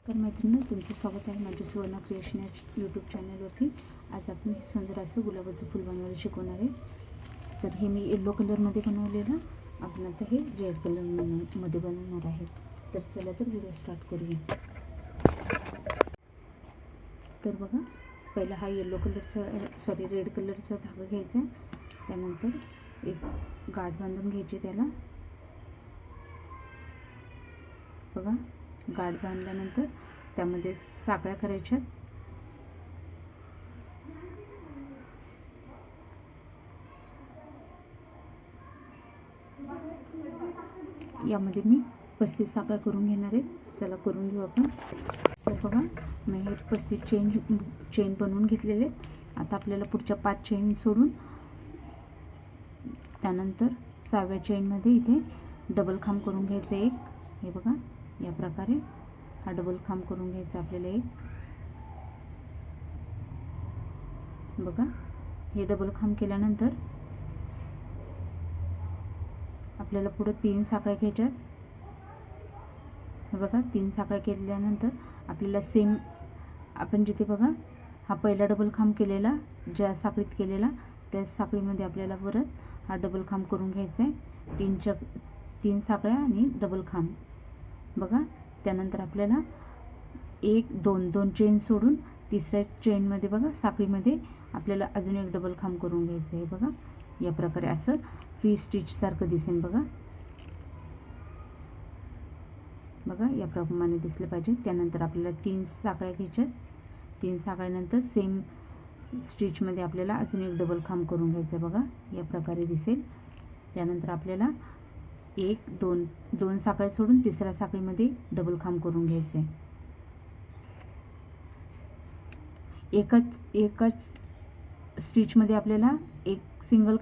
नमस्कार मैत्रिणी, तुमचं स्वागत आहे माझ्या सुवर्ण क्रिएशन या यूट्यूब चॅनलवरती। आज आपण हे सुंदर असं गुलाबाचं फुल बनवायला शिकवणार आहे। तर हे मी येलो कलरमध्ये बनवलेलं, आपण आता हे रेड कलरमध्ये बनवणार आहे। तर चला तर व्हिडिओ स्टार्ट करूया। तर बघा, पहिला हा रेड कलरचा धागा घ्यायचा, त्यानंतर एक गाठ बांधून घ्यायची त्याला। बघा, गाठ बांधल्यानंतर त्यामध्ये साकळ्या करायच्या। यामध्ये मी 35 साकळ्या करून घेणार आहे। चला करून घेऊ आपण। तर बघा, मी हे 35 चेन बनवून घेतलेले। आता आपल्याला पुढच्या 5 चेन सोडून त्यानंतर 6व्या चेनमध्ये इथे डबल खांब करून घ्यायचं एक। हे बघा, या प्रकारे हा डबल खांब करून घ्यायचा आपल्याला एक। बघा, हे डबल खांब केल्यानंतर आपल्याला पुढे 3 साकळ्या घ्यायच्यात। हे बघा, 3 साकळ्या केल्यानंतर आपल्याला सेम आपण जिथे बघा हा पहिला डबल खांब केलेला, ज्या साखळीत केलेला त्या साखळीमध्ये आपल्याला परत हा डबल खांब करून घ्यायचा आहे। 3 साकळ्या आणि डबल खांब। बघा, त्यानंतर आपल्याला 1 2 चेन सोडून तिसऱ्या चेनमध्ये बघा साखळीमध्ये आपल्याला अजून एक डबल खांब करून घ्यायचं आहे। बघा, या प्रकारे असं फ्री स्टिच सारखं दिसेल। बघा, या प्रमाणे दिसलं पाहिजे। त्यानंतर आपल्याला 3 साकळ्या घ्यायच्या। 3 साकळ्यानंतर सेम स्टिचमध्ये आपल्याला अजून एक डबल खांब करून घ्यायचं। बघा, या प्रकारे दिसेल। त्यानंतर आपल्याला 1 2 साकळ्या सोडून तिसऱ्या साखळीमध्ये डबल खांब करून घ्यायचे। एकाच स्टिचमध्ये आपल्याला एक डबल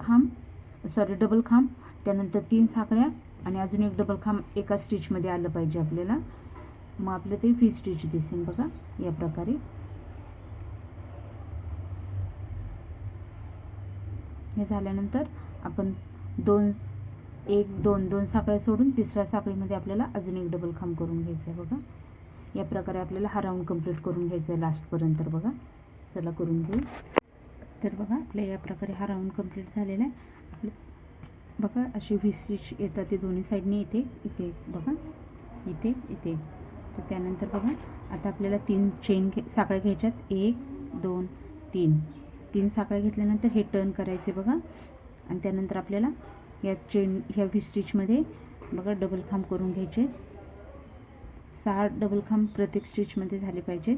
खांब, त्यानंतर 3 साकळ्या आणि अजून एक डबल खांब एका स्टिचमध्ये आलं पाहिजे आपल्याला। मग आपलं ते फ्री स्टिच दिसेल। बघा, या प्रकारे। हे झाल्यानंतर आपण 1 2 साकळ्या सोडून तिसऱ्या साखळीमध्ये आपल्याला अजून एक डबल खांब करून घ्यायचं आहे। बघा, या प्रकारे आपल्याला हा राऊंड कंप्लीट करून घ्यायचा आहे लास्टपर्यंत। बघा, चला करून घेऊ। तर बघा, आपल्या या प्रकारे हा राऊंड कंप्लीट झालेला आहे। बघा, असे व्ही स्टिच येतात ते दोन्ही साईडने, इथे बघा, इथे तर त्यानंतर बघा, आता आपल्याला 3 साकळ्या घ्यायच्यात। 1 2 3 साकळ्या घेतल्यानंतर हे टर्न करायचे। बघा, आणि त्यानंतर आपल्याला ह्या व्ही स्टिचमध्ये बघा डबल खांब करून घ्यायचे। 6 डबल खांब प्रत्येक स्टिचमध्ये झाले पाहिजे।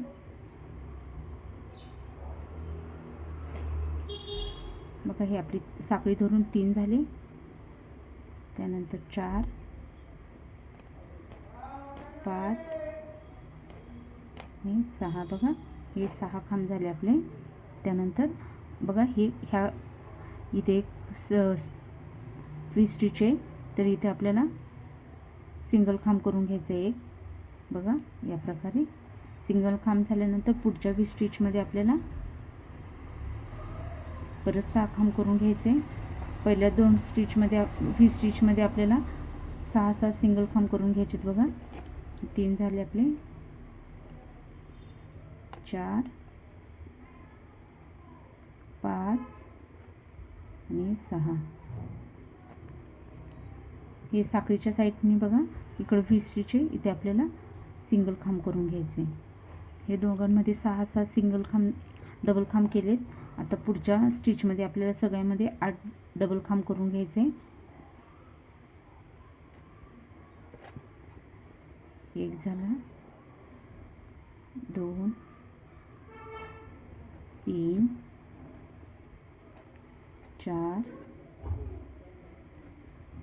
बघा, हे आपली साखळी धरून 3 झाले, त्यानंतर 4 5 आणि 6। बघा, हे 6 खांब झाले आपले। त्यानंतर बघा, इथे एक फ्री स्टिच आहे, तर इथे आपल्याला सिंगल खांब करून घ्यायचं आहे एक। बघा, या प्रकारे सिंगल खांब झाल्यानंतर पुढच्या व्ही स्टिचमध्ये आपल्याला परत 6 खांब करून घ्यायचे। पहिल्या 2 व्ही स्टिचमध्ये आपल्याला 6 सिंगल खांब करून घ्यायचे। बघा, 3 झाले आपले, 4 5 आणि 6। हे साखळीच्या साईडने बघा, इकडे व्ही स्टिच आहे, इथे आपल्याला सिंगल खांब करून घ्यायचे। हे दोघांमध्ये 6 सिंगल खांब डबल खांब केलेत। आता पुढच्या स्टिचमध्ये आपल्याला सगळ्यामध्ये 8 डबल खांब करून घ्यायचे। 1 झाला, 2 3 4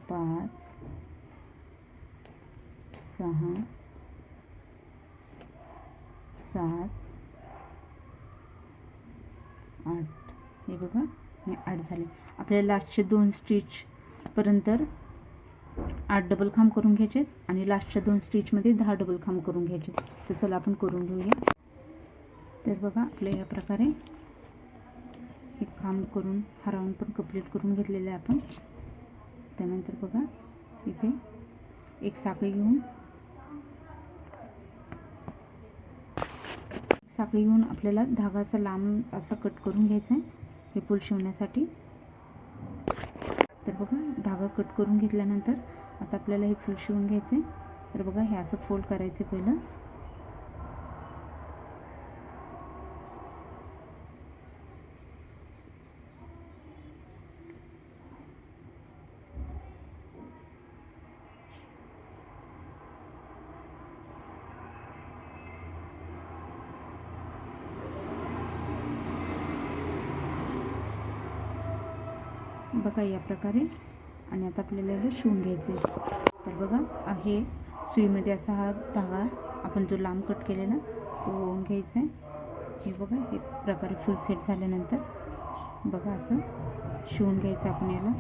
5 6 7 8। हे बघा, हे 8 झाले। आपल्याला लास्टचे 2 स्टिचपर्यंत 8 डबल खांब करून घ्यायचे आणि लास्टच्या 2 स्टिचमध्ये 10 डबल खांब करून घ्यायचे। तर चला आपण करून घेऊया। तर बघा, आपल्या या प्रकारे एक खांब करून हा राऊंड पण कंप्लीट करून घेतलेला आहे आपण। त्यानंतर बघा, इथे एक साखळी घेऊन साखळी घेऊन आपल्याला धागा असा लांब असा कट करून घ्यायचा आहे हे फूल शिवण्यासाठी. तर बघा धागा कट करून घेतल्यानंतर आता आपल्याला हे फूल शिवून घ्यायचं आहे. तर बघा हे असं फोल्ड करायचं पहिलं. बघा या प्रकारे. आणि आता आपल्याला हे शिवून घ्यायचं आहे. तर बघा हे सुईमध्ये असा हा धागा आपण जो लांब कट केलेला तो ओवून घ्यायचा आहे. हे बघा हे प्रकारे फुल सेट झाल्यानंतर बघा असं शिवून घ्यायचं आपण याला.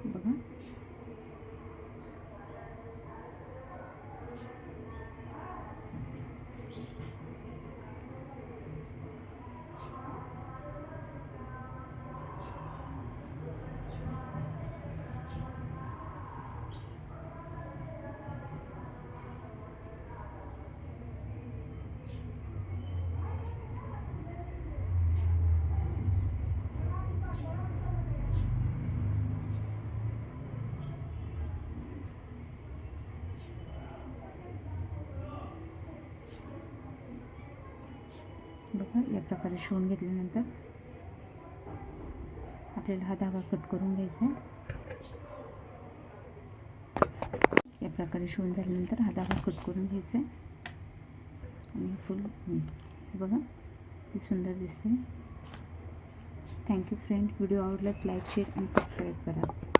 बघा बघा या प्रकारे शिवून घेतल्यानंतर आपल्याला हा धागा कट करून घ्यायचा आहे. या प्रकारे शिवून झाल्यानंतर हा धागा कट करून घ्यायचा आहे. आणि फुल बघा किती सुंदर दिसते. Thank you friend. व्हिडिओ आवडल्यास लाईक शेअर आणि सबस्क्राईब करा.